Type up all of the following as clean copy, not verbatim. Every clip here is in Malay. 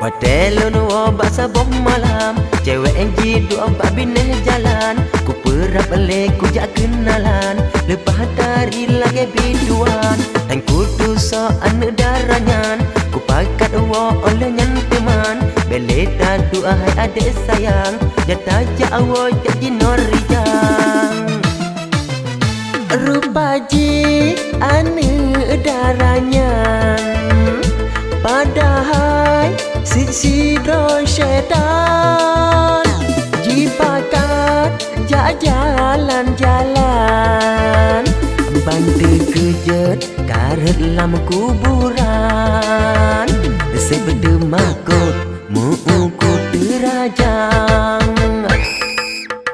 Hotelun wabak sabah malam, cewek enji dua babineh jalan. Ku perap le ku jak kenalan, lepas dari lagi biduan. Dan ku tu so anu daranyan, ku pakat wa oleh nyan teman. Bele tadu ahai adik sayang, jata jak awo jak jinorijang. Rupa ji anu daranyan, padahal sisi do syaitan. Jipakat jak jalan-jalan, bantu kejet karet lam kuburan. Sebeda makut mu'uku terajang.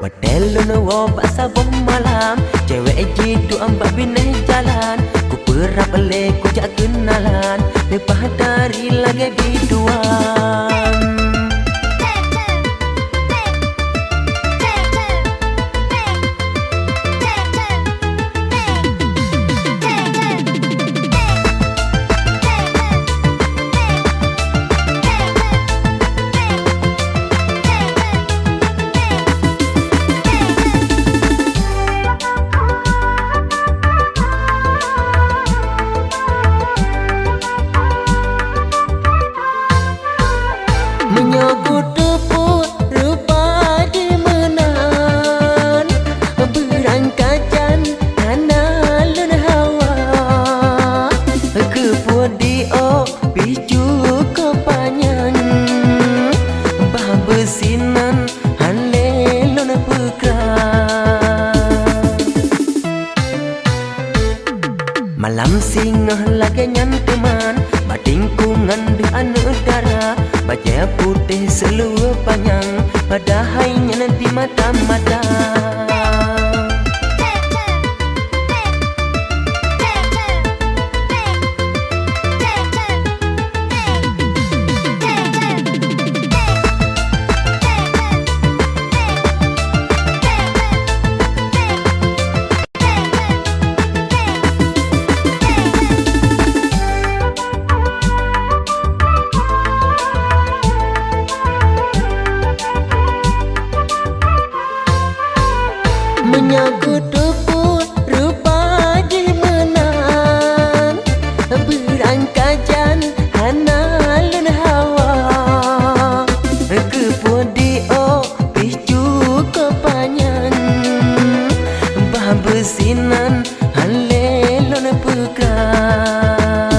Hotelun wabak sabah malam, cewek jitu ambak bineh jalan. Ku perap le ku jak kenalan, lepas dari lagi biduan. Menyokut tepuk rupa di menan, berangkajan analun hawa. Kepua dio picu kepanyan, bah besinan halelun pekran. Malam singgah lagi nyan teman, batingkungan di anu darah. Baca putih seluruh panjang, padahal nanti mata-mata. Menyangkut tepuk rupa di menan, berangkajan analun hawa. Kepua dio picu kepanyan, bah besinan halelun pekran.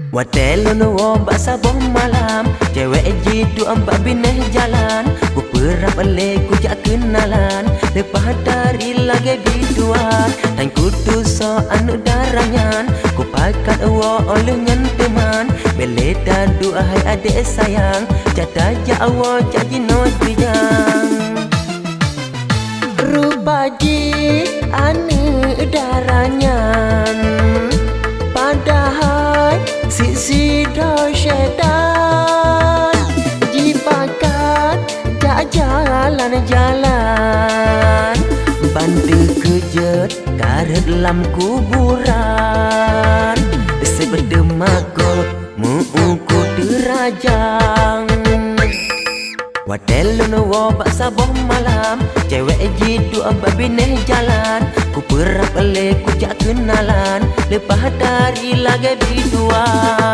Hotelun wabak sabah malam, cewek jitu ambak bineh jalan. Ku perap le ku jak kenalan, lepas dari lagi biduan. Dan ku tu so anu daranyan, ku pakat wa oleh nyan teman. Bele tadu ahai adik sayang, jata jak awo jak jinorijang. Rupa ji anu daranyan, padahal sisi do syaitan. Jipakat jak jalan-jalan, bantu kejet karet lam kuburan. Sebeda makut mu'uku terajang. Hotelun wabak sabah malam, cewek jitu ambak bineh jalan. Ku perap le ku jak kenalan, lepas dari lagi biduan.